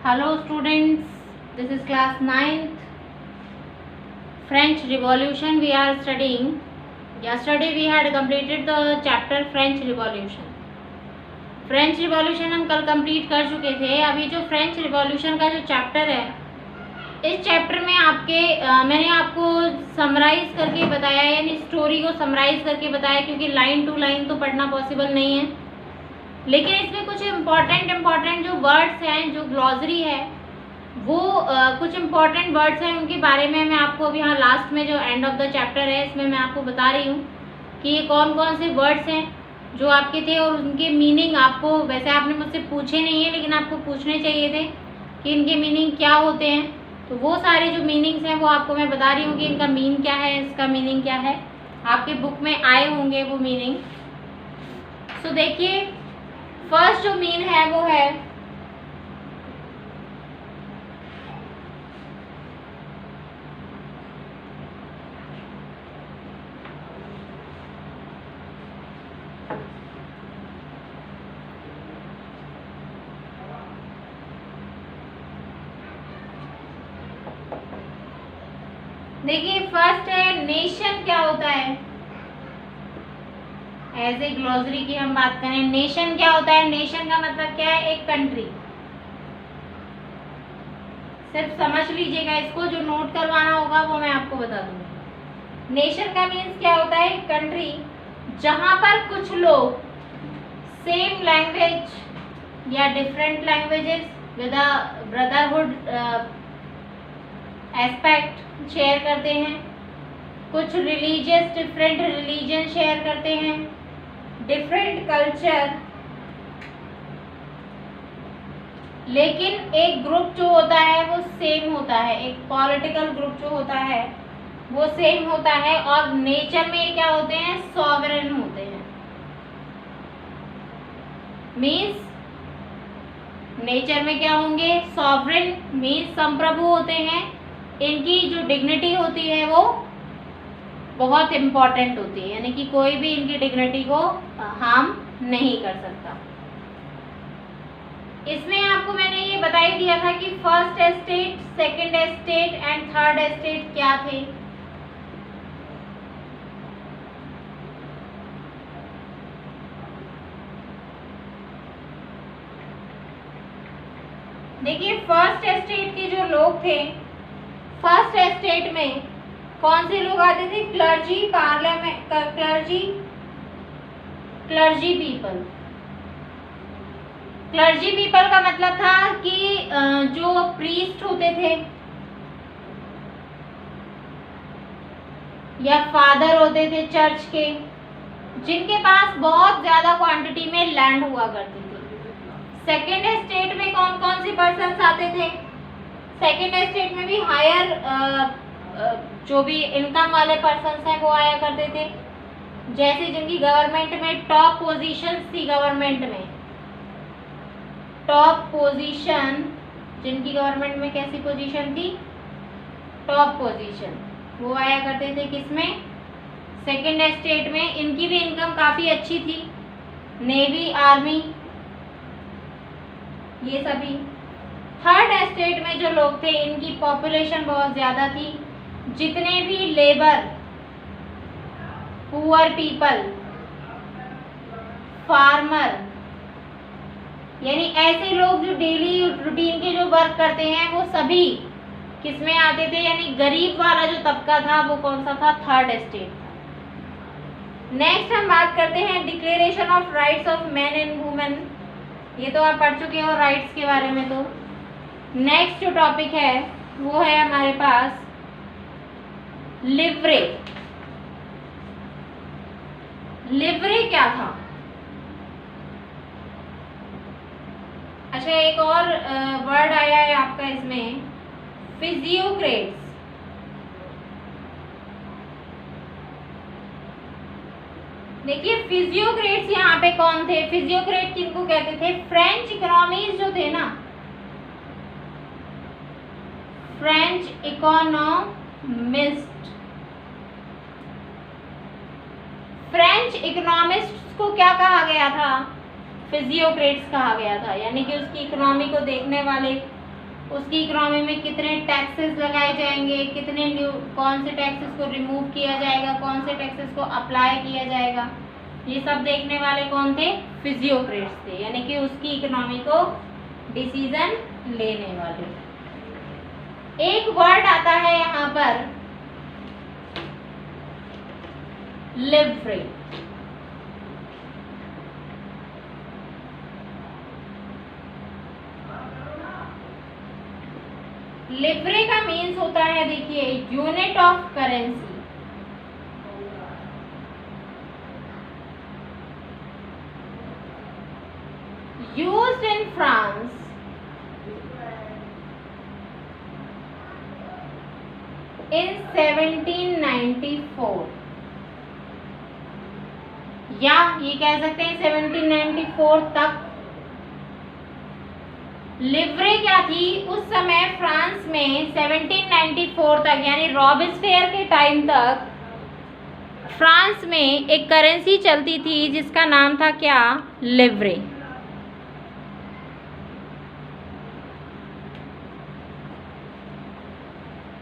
Hello students, this is class 9th French Revolution we are studying. Yesterday we had completed the chapter French Revolution. French revolution हम कल complete कर चुके थे. अभी जो French revolution का जो चैप्टर है, इस चैप्टर में मैंने आपको समराइज करके बताया, यानी स्टोरी को समराइज करके बताया, क्योंकि लाइन टू लाइन तो पढ़ना पॉसिबल नहीं है. लेकिन इसमें कुछ इम्पॉर्टेंट जो वर्ड्स हैं, जो ग्लॉसरी है, वो कुछ इम्पॉर्टेंट वर्ड्स हैं, उनके बारे में मैं आपको अभी यहाँ लास्ट में जो एंड ऑफ द चैप्टर है इसमें मैं आपको बता रही हूँ कि ये कौन कौन से वर्ड्स हैं जो आपके थे और उनके मीनिंग आपको, वैसे आपने मुझसे पूछे नहीं है लेकिन आपको पूछने चाहिए थे कि इनके मीनिंग क्या होते हैं. तो वो सारे जो मीनिंग्स हैं वो आपको मैं बता रही हूँ कि इनका मीन क्या है, इसका मीनिंग क्या है. आपके बुक में आए होंगे वो मीनिंग. सो देखिए, फर्स्ट जो मीन है वो है देखिए, फर्स्ट है नेशन. क्या होता है? एज ए ग्लॉसरी की हम बात करें, नेशन क्या होता है? नेशन का मतलब क्या है? एक कंट्री. सिर्फ समझ लीजिएगा इसको, जो नोट करवाना होगा वो मैं आपको बता दूंगी. नेशन का मीन्स क्या होता है? कंट्री जहां पर कुछ लोग सेम लैंग्वेज या different languages with a brotherhood aspect share करते हैं, कुछ रिलीजियस डिफरेंट रिलीजन शेयर करते हैं, डिफरेंट कल्चर, लेकिन एक ग्रुप जो होता है वो सेम होता है. एक पॉलिटिकल ग्रुप जो होता है वो सेम होता है. और नेचर में क्या होते हैं? सॉवरेन होते हैं. मीन्स नेचर में क्या होंगे? सॉवरेन मीन्स संप्रभु होते हैं. इनकी जो डिग्निटी होती है वो बहुत इम्पॉर्टेंट होती है, यानी कि कोई भी इनकी डिग्निटी को हार्म नहीं कर सकता. इसमें आपको मैंने ये बता ही दिया था कि first estate, second estate and third estate क्या थे. देखिए, फर्स्ट एस्टेट के जो लोग थे, फर्स्ट एस्टेट में कौन से लोग आते थे? Clergy, parliament, clergy people. Clergy people का मतलब था कि जो प्रीस्ट होते थे या फादर होते थे चर्च के, जिनके पास बहुत ज्यादा क्वांटिटी में लैंड हुआ करती थी. सेकेंड एस्टेट में कौन कौन से पर्सन आते थे? सेकेंड एस्टेट में भी हायर जो भी इनकम वाले पर्सन्स हैं वो आया करते थे, जैसे जिनकी गवर्नमेंट में टॉप पोजीशंस थी. गवर्नमेंट में टॉप पोजीशन, जिनकी गवर्नमेंट में कैसी पोजीशन थी? टॉप पोजीशन, वो आया करते थे. किसमें? सेकेंड एस्टेट में. इनकी भी इनकम काफी अच्छी थी. नेवी, आर्मी, ये सभी. थर्ड एस्टेट में जो लोग थे, इनकी पॉपुलेशन बहुत ज्यादा थी. जितने भी लेबर, पुअर पीपल, फार्मर, यानी ऐसे लोग जो डेली रूटीन के जो वर्क करते हैं वो सभी किसमें आते थे? यानी गरीब वाला जो तबका था वो कौन सा था? थर्ड एस्टेट था. नेक्स्ट हम बात करते हैं declaration of rights of man and women. ये तो आप पढ़ चुके हो राइट्स के बारे में. तो नेक्स्ट जो टॉपिक है वो है हमारे पास लिवरे. लिवरे क्या था? अच्छा, एक और वर्ड आया है आपका इसमें, फिजियोक्रेट्स. देखिए, फिजियोक्रेट्स यहाँ पे कौन थे? फिजियोक्रेट किनको कहते थे? फ्रेंच इकोनॉमीज जो थे ना, फ्रेंच इकोनॉमिस्ट, फ्रेंच इकोनॉमिस्ट्स को क्या कहा गया था? फिजियोक्रेट्स कहा गया था, यानी कि उसकी इकोनॉमी को देखने वाले उसकी इकोनॉमी में कितने टैक्सेस लगाए जाएंगे, कितने न्यू कौन से टैक्सेस को रिमूव किया जाएगा, कौन से टैक्सेस को अप्लाई किया जाएगा, ये सब देखने वाले कौन थे? फिजियोक्रेट्स थे, यानी कि उसकी इकोनॉमी को डिसीजन लेने वाले। एक वर्ड आता है यहाँ पर लिव फ्री। लिवरे का मीन्स होता है, देखिए, unit of currency. Used in France in 1794, या ये कह सकते हैं 1794 तक। लिवरे क्या थी उस समय फ्रांस में? 1794 तक, यानी रॉबेस्पियर के टाइम तक फ्रांस में एक करेंसी चलती थी जिसका नाम था क्या? लिवरे।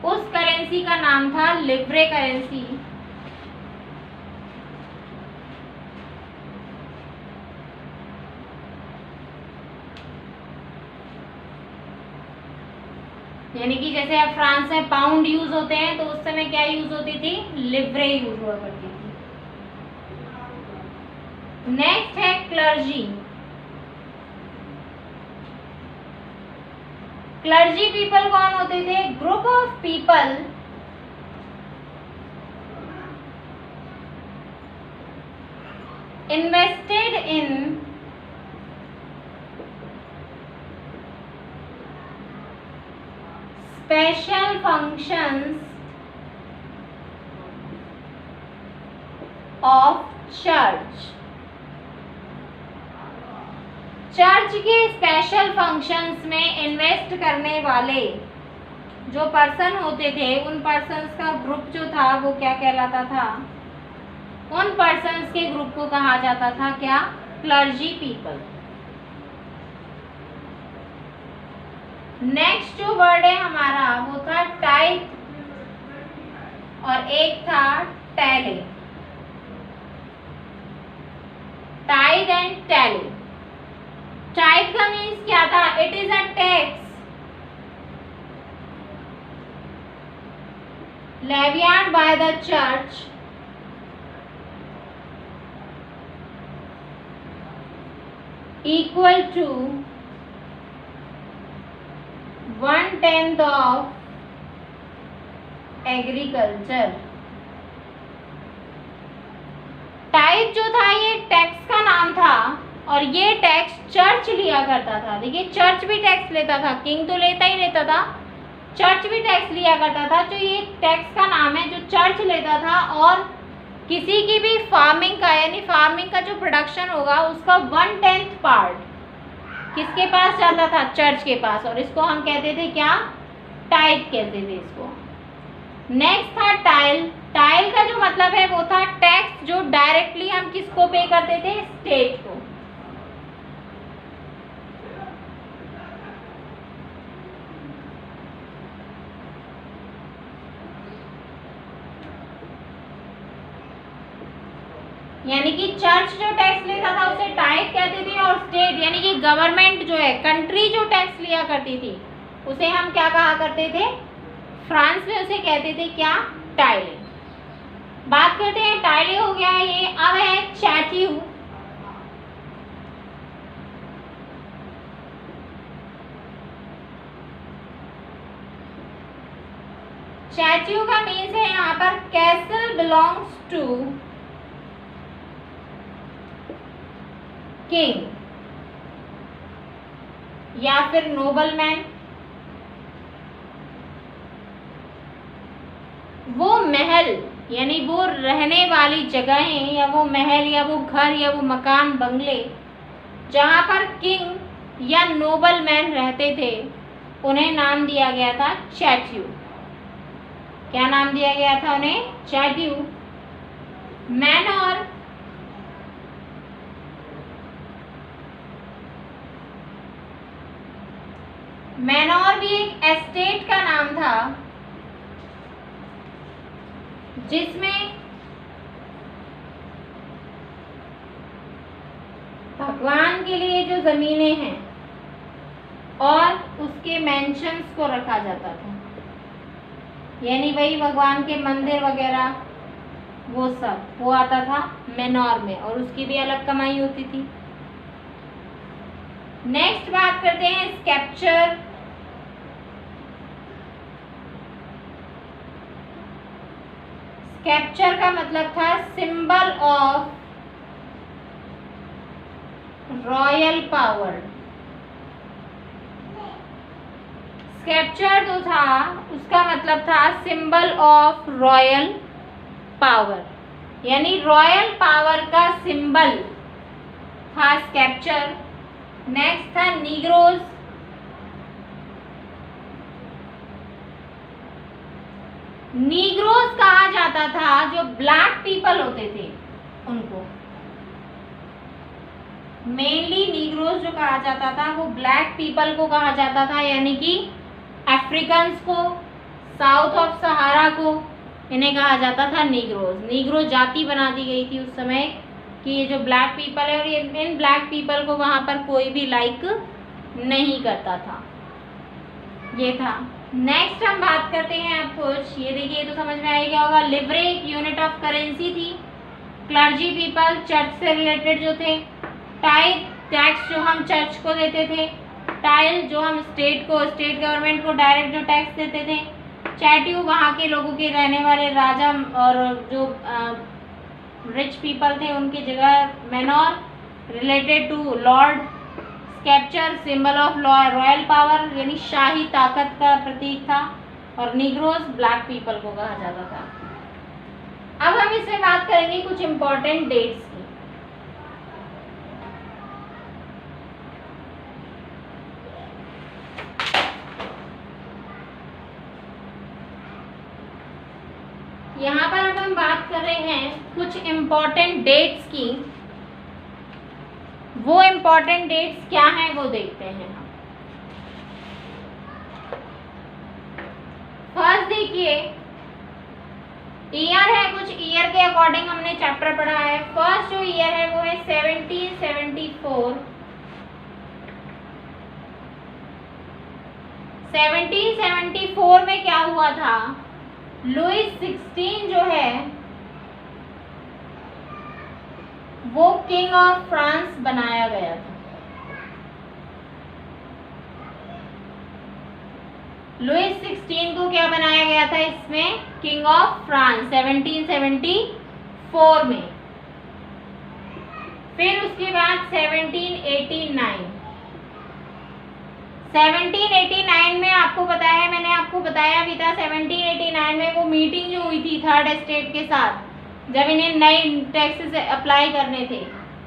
उस करेंसी का नाम था लिवरे करेंसी। यानी कि जैसे अब फ्रांस में पाउंड यूज होते हैं, तो उस समय क्या यूज होती थी? लिवरे यूज हुआ करती थी। नेक्स्ट है क्लर्जी। क्लर्जी पीपल कौन होते थे? Group of people invested in special functions of church। Church के स्पेशल फंक्शंस में इन्वेस्ट करने वाले जो पर्सन होते थे, उन पर्सन्स का ग्रुप जो था वो क्या कहलाता था? उन पर्सन्स के ग्रुप को कहा जाता था क्या? Clergy people. नेक्स्ट जो वर्ड है हमारा वो था टाइथ, और एक था tally. Tithe and tally. Tithe का मीन्स क्या था? It is a tax levied by the church equal to 1/10 of agriculture. Type जो था ये टैक्स का नाम था, और ये टैक्स चर्च लिया करता था। देखिए, चर्च भी टैक्स लेता था, किंग तो लेता ही लेता था, चर्च भी टैक्स लिया करता था। जो ये टैक्स का नाम है जो चर्च लेता था, और किसी की भी फार्मिंग का, यानी फार्मिंग का जो प्रोडक्शन होगा उसका 1/10 पार्ट किसके पास जाता था? चर्च के पास, और इसको हम कहते थे क्या? टाइथ कहते थे इसको। नेक्स्ट था टाइल। टाइल का जो मतलब है वो था टैक्स जो डायरेक्टली हम किसको पे करते थे? स्टेट को। यानी कि चर्च जो टैक्स लेता था उसे टाइथ कहते थे, और स्टेट यानी कि गवर्नमेंट जो है, कंट्री जो टैक्स लिया करती थी उसे हम क्या कहा करते थे? फ्रांस में उसे कहते थे क्या? टाइले। बात करते हैं, टाइले हो गया ये। अब है चैट्यू। चैट्यू का मीन्स है यहाँ पर कैसल बिलोंग्स टू किंग या फिर नोबलमैन। वो महल यानी वो रहने वाली जगहें, या वो महल या वो घर या वो मकान बंगले जहाँ पर किंग या नोबलमैन रहते थे, उन्हें नाम दिया गया था चैट्यू। क्या नाम दिया गया था उन्हें? चैट्यू। मैनर मैनोर भी एक एस्टेट का नाम था जिसमें भगवान के लिए जो जमीनें हैं और उसके मेंशंस को रखा जाता था, यानी वही भगवान के मंदिर वगैरह वो सब वो आता था मैनोर में, और उसकी भी अलग कमाई होती थी। नेक्स्ट बात करते हैं स्कैप्चर। स्कैप्चर का मतलब था सिंबल ऑफ रॉयल पावर। स्कैप्चर जो था उसका मतलब था सिंबल ऑफ रॉयल पावर, यानी रॉयल पावर का सिंबल था स्कैप्चर। नेक्स्ट था नीग्रोज। नीग्रोज कहा जाता था जो ब्लैक पीपल होते थे उनको, मेनली नीग्रोज जो कहा जाता था वो ब्लैक पीपल को कहा जाता था, यानी कि अफ्रीकन्स को, साउथ ऑफ सहारा को, इन्हें कहा जाता था नीग्रोज। नीग्रो जाति बना दी गई थी उस समय कि ये जो ब्लैक पीपल है, और ये इन ब्लैक पीपल को वहाँ पर कोई भी लाइक नहीं करता था। ये था। नेक्स्ट हम बात करते हैं अब कुछ, ये देखिए तो समझ में आएगा होगा, लिवरे एक यूनिट ऑफ करेंसी थी। क्लर्जी पीपल चर्च से रिलेटेड जो थे। टाइप टैक्स जो हम चर्च को देते थे। टाइल जो हम स्टेट गवर्नमेंट को डायरेक्ट जो टैक्स देते थे। चैट्यू वहाँ के लोगों के रहने वाले राजा और जो रिच पीपल थे उनकी जगह। Manor related to lord. Sceptre symbol of royal power, यानी शाही ताकत का प्रतीक था। और निग्रोज ब्लैक पीपल को कहा जाता था। अब हम इसमें बात करेंगे कुछ इंपॉर्टेंट डेट्स की। यहाँ पर अब हम बात कर रहे हैं कुछ इम्पॉर्टेंट डेट्स की। वो इम्पॉर्टेंट डेट्स क्या हैं वो देखते हैं हम। फर्स्ट देखिए, ईयर है, कुछ ईयर के अकॉर्डिंग हमने चैप्टर पढ़ा है। फर्स्ट जो ईयर है वो है 1774। 1774 में क्या हुआ था, लुइस 16 जो है वो किंग ऑफ फ्रांस बनाया गया था। लुइस 16 को क्या बनाया गया था इसमें, किंग ऑफ फ्रांस 1774 में। फिर उसके बाद 1789 में आपको पता है, मैंने आपको बताया भी था 1789 में वो मीटिंग जो हुई थी थर्ड एस्टेट के साथ, जब इन्हें नए टैक्सेस अप्लाई करने थे,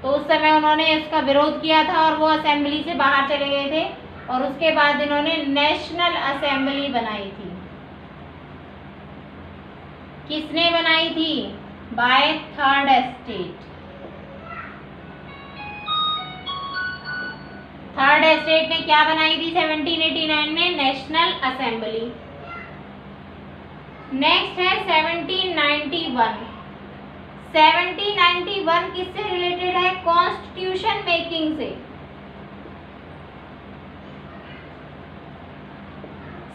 तो उस समय उन्होंने इसका विरोध किया था और वो असेंबली से बाहर चले गए थे। और उसके बाद इन्होंने नेशनल असेंबली बनाई थी। किसने बनाई थी, by third estate. Third estate ने क्या बनाई थी 1789 में, नेशनल असेंबली। नेक्स्ट है 1791। 1791 किससे रिलेटेड है, कॉन्स्टिट्यूशन मेकिंग से।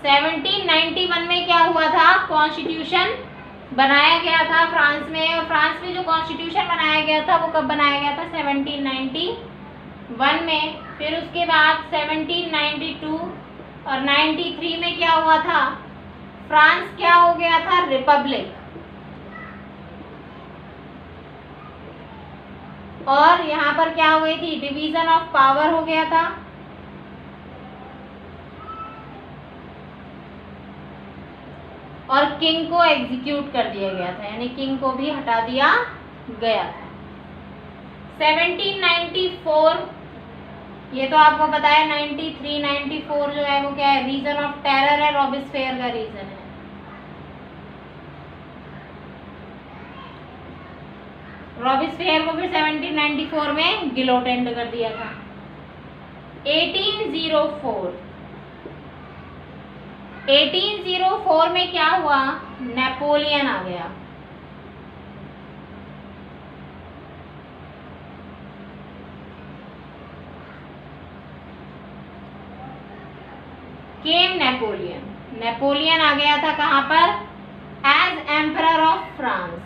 1791 में क्या हुआ था, कॉन्स्टिट्यूशन बनाया गया था फ्रांस में। और फ्रांस में जो कॉन्स्टिट्यूशन बनाया गया था वो कब बनाया गया था, 1791 में। फिर उसके बाद 1792 और 93 में क्या हुआ था, फ्रांस क्या हो गया था, रिपब्लिक। और यहाँ पर क्या हो गई थी, डिवीजन ऑफ पावर हो गया था। और किंग को एग्जीक्यूट कर दिया गया था, यानी किंग को भी हटा दिया गया था। 1794, ये तो आपको पता है। 93, 94 जो है वो क्या है, रीजन ऑफ टेरर है, रॉबिस्फेयर का रीजन है। रॉबिस्फेयर को फिर 1794 में गिलोटिन्ड कर दिया था। 1804 1804 में क्या हुआ, नेपोलियन आ गया। केम नेपोलियन, नेपोलियन आ गया था कहां पर, as emperor of France.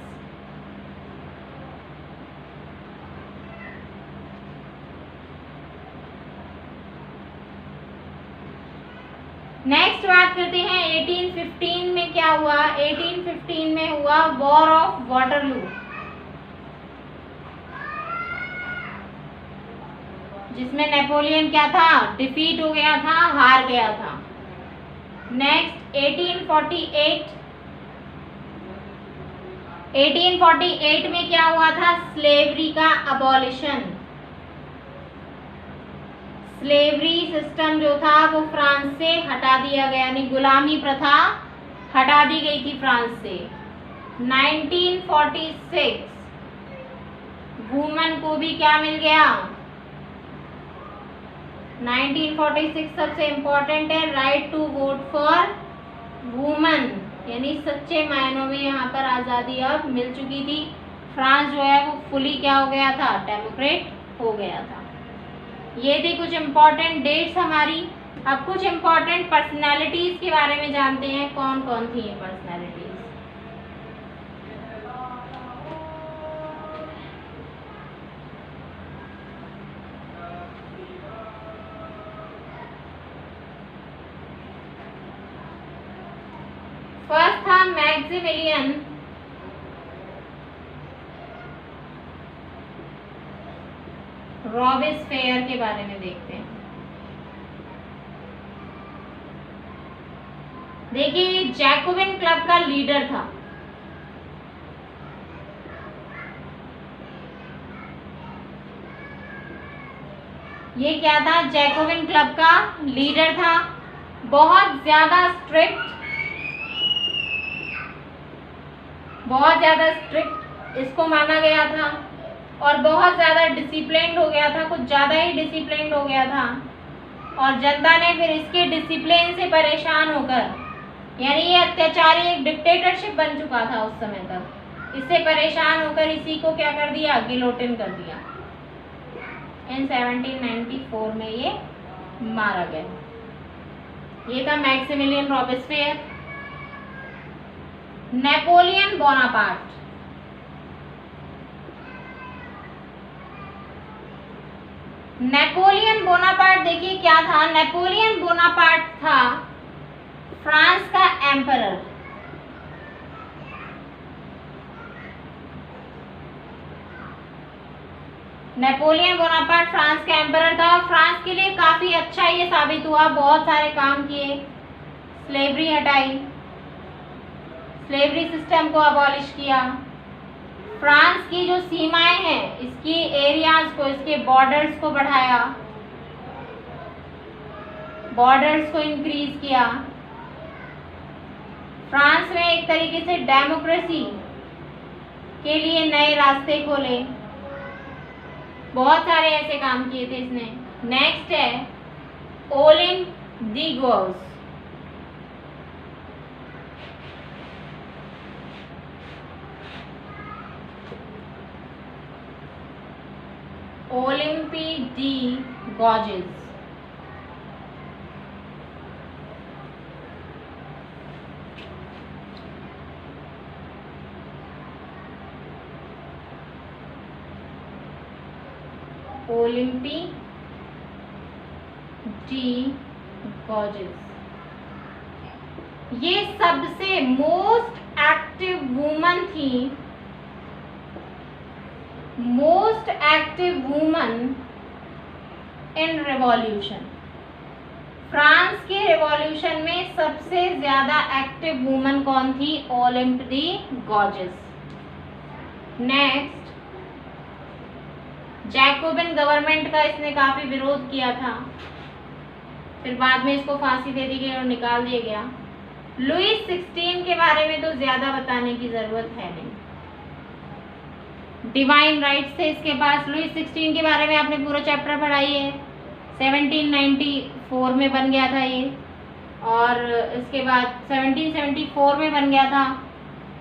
Next बात करते हैं 1815 में क्या हुआ। 1815 में हुआ वॉर ऑफ वाटरलू, जिसमें नेपोलियन क्या था, डिफीट हो गया था, हार गया था। नेक्स्ट 1848 में क्या हुआ था, स्लेवरी का अबॉलिशन। स्लेवरी सिस्टम जो था वो फ्रांस से हटा दिया गया, यानी गुलामी प्रथा हटा दी गई थी फ्रांस से। 1946 वुमेन को भी क्या मिल गया, 1946 सबसे इम्पोर्टेंट है, right to vote for women, यानी सच्चे मायनों में यहाँ पर आज़ादी अब मिल चुकी थी। फ्रांस जो है वो फुली क्या हो गया था, डेमोक्रेट हो गया था। ये थी कुछ इम्पोर्टेंट डेट्स हमारी। अब कुछ इम्पोर्टेंट पर्सनालिटीज के बारे में जानते हैं, कौन कौन थी ये पर्सनालिटीज। फर्स्ट था मैक्सिमिलियन रॉबेस्पियर के बारे में देखते हैं। देखिए जैकोबिन क्लब का लीडर था। ये क्या था, जैकोबिन क्लब का लीडर था। बहुत ज्यादा स्ट्रिक्ट इसको माना गया था और बहुत ज़्यादा डिसिप्लिन्ड हो गया था, कुछ ज़्यादा ही डिसिप्लिन्ड हो गया था। और जनता ने फिर इसके डिसिप्लिन से परेशान होकर, यानी ये अत्याचारी एक डिक्टेटरशिप बन चुका था उस समय तक, इससे परेशान होकर इसी को क्या कर दिया, गिलोटिन कर दिया। इन 1794 में ये मारा गया। ये था Maximilian Robespierre. Napoleon Bonaparte, Napoleon Bonaparte देखिए क्या था, नेपोलियन बोनापार्ट था फ्रांस का एम्परर। नेपोलियन बोनापार्ट फ्रांस का एम्परर था। फ्रांस के लिए काफी अच्छा ये साबित हुआ, बहुत सारे काम किए, स्लेवरी हटाई, स्लेवरी सिस्टम को अबॉलिश किया, फ्रांस की जो सीमाएं हैं इसकी एरियाज को, इसके बॉर्डर्स को बढ़ाया, बॉर्डर्स को इंक्रीज किया, फ्रांस में एक तरीके से डेमोक्रेसी के लिए नए रास्ते खोले, बहुत सारे ऐसे काम किए थे इसने। नेक्स्ट है ओलिम्प दी गौस। ओलिम्पी डी गॉजेस, ओलिम्पी डी गॉजेस, ये सबसे मोस्ट एक्टिव वुमन थी, most active woman in revolution. France के रिवॉल्यूशन में सबसे ज्यादा एक्टिव वुमन कौन थी, ओलिम्प दी गॉजेस। नेक्स्ट जैकोबिन गवर्नमेंट का इसने काफी विरोध किया था, फिर बाद में इसको फांसी दे दी गई और निकाल दिया गया। लुईस 16 के बारे में तो ज्यादा बताने की जरूरत है नहीं, डिवाइन राइट्स थे इसके पास। लुईस 16 के बारे में आपने पूरा चैप्टर पढ़ाई है, 1794 में बन गया था ये। और इसके बाद 1774 में बन गया था।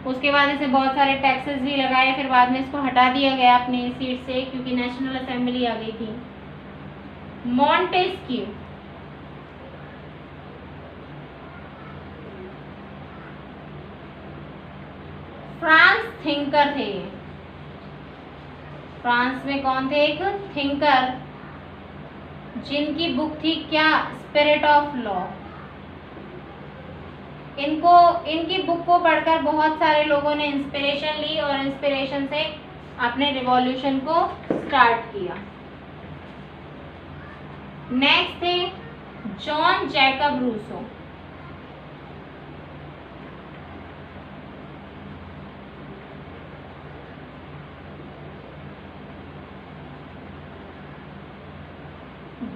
उसके बाद इसे बहुत सारे टैक्सेस भी लगाए, फिर बाद में इसको हटा दिया गया अपनी सीट से क्योंकि नेशनल असेंबली आ गई थी। मॉन्टेस्क्यू, फ्रांस थिंकर थे। फ्रांस में कौन थे? एक थिंकर, जिनकी बुक थी क्या? Spirit of law. इनकी बुक को पढ़कर बहुत सारे लोगों ने इंस्पिरेशन ली और इंस्पिरेशन से अपने रिवॉल्यूशन को स्टार्ट किया। नेक्स्ट थे John Jacob Rousseau.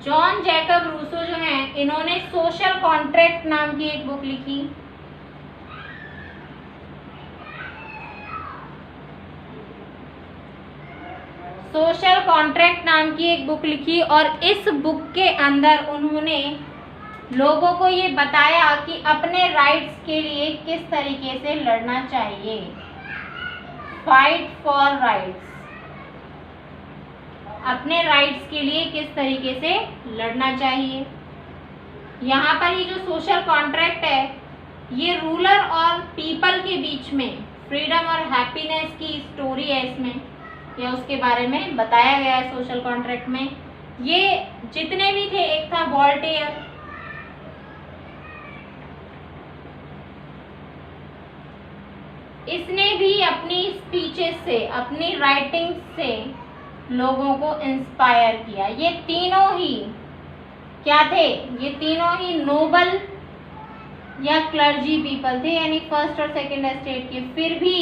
John Jacob Rousseau जो हैं, इन्होंने सोशल कॉन्ट्रैक्ट नाम की एक बुक लिखी। सोशल कॉन्ट्रैक्ट नाम की एक बुक लिखी और इस बुक के अंदर उन्होंने लोगों को ये बताया कि अपने राइट्स के लिए किस तरीके से लड़ना चाहिए। फाइट फॉर राइट्स, अपने राइट्स के लिए किस तरीके से लड़ना चाहिए। यहाँ पर ये जो सोशल कॉन्ट्रैक्ट है, ये रूलर और पीपल के बीच में फ्रीडम और हैप्पीनेस की स्टोरी है इसमें, या उसके बारे में बताया गया है सोशल कॉन्ट्रैक्ट में। ये जितने भी थे, एक था वॉल्टेयर, इसने भी अपनी स्पीचेस से, अपनी राइटिंग से लोगों को इंस्पायर किया। ये तीनों ही क्या थे? ये तीनों ही नोबल या क्लर्जी पीपल थे, यानी फर्स्ट और सेकंड एस्टेट के। फिर भी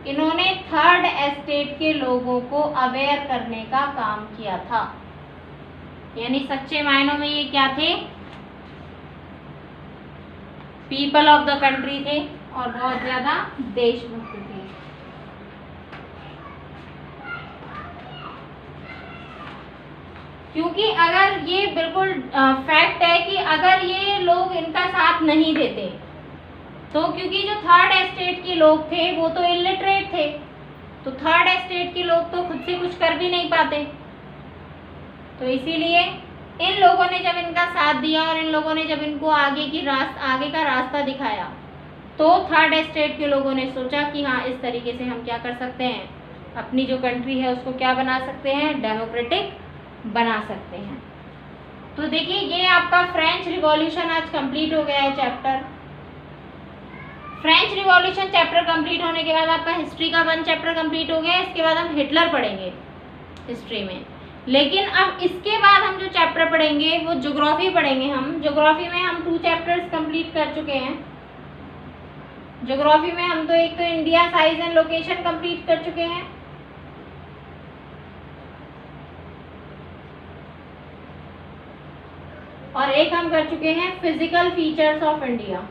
इन्होंने थर्ड एस्टेट के लोगों को अवेयर करने का काम किया था, यानी सच्चे मायनों में ये क्या थे? पीपल ऑफ द कंट्री थे और बहुत ज्यादा देशभक्त थे। क्योंकि अगर ये बिल्कुल फैक्ट है कि अगर ये लोग इनका साथ नहीं देते तो, क्योंकि जो थर्ड एस्टेट के लोग थे वो तो इलिटरेट थे, तो थर्ड एस्टेट के लोग तो खुद से कुछ कर भी नहीं पाते, तो इसीलिए इन लोगों ने जब इनका साथ दिया और इन लोगों ने जब इनको आगे का रास्ता दिखाया, तो थर्ड एस्टेट के लोगों ने सोचा कि हाँ, इस तरीके से हम क्या कर सकते हैं, अपनी जो कंट्री है उसको क्या बना सकते हैं? डेमोक्रेटिक बना सकते हैं। तो देखिए, ये आपका फ्रेंच रिवॉल्यूशन आज कंप्लीट हो गया है chapter. French revolution chapter complete होने के बाद आपका हिस्ट्री का 1 चैप्टर कंप्लीट हो गया। इसके बाद हम हिटलर पढ़ेंगे हिस्ट्री में, लेकिन अब इसके बाद हम जो चैप्टर पढ़ेंगे वो ज्योग्राफी पढ़ेंगे। हम ज्योग्राफी में हम 2 चैप्टर्स कंप्लीट कर चुके हैं। ज्योग्राफी में हम तो एक तो India size and location complete कर चुके हैं, और एक हम कर चुके हैं physical features of India.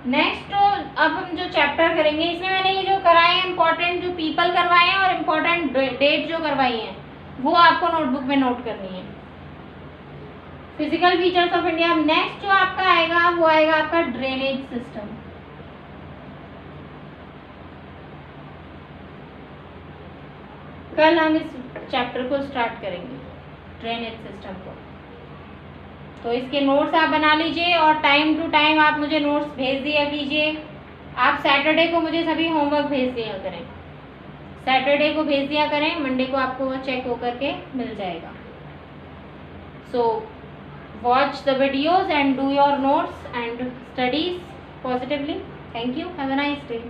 Next अब हम जो चैप्टर करेंगे, इसमें मैंने ये जो कराए हैं इंपॉर्टेंट जो पीपल करवाए हैं और इम्पोर्टेंट डेट जो करवाई हैं वो आपको नोटबुक में नोट करनी है। Physical features of India. Next जो आपका आएगा वो आएगा आपका ड्रेनेज सिस्टम। कल हम इस चैप्टर को स्टार्ट करेंगे, ड्रेनेज सिस्टम को। तो इसके नोट्स आप बना लीजिए और टाइम टू टाइम आप मुझे नोट्स भेज दिया कीजिए। आप सैटरडे को मुझे सभी होमवर्क भेज दिया करें, सैटरडे को भेज दिया करें, मंडे को आपको वो चेक होकर के मिल जाएगा। So watch the videos and do your notes and studies positively. Thank you, have a nice day.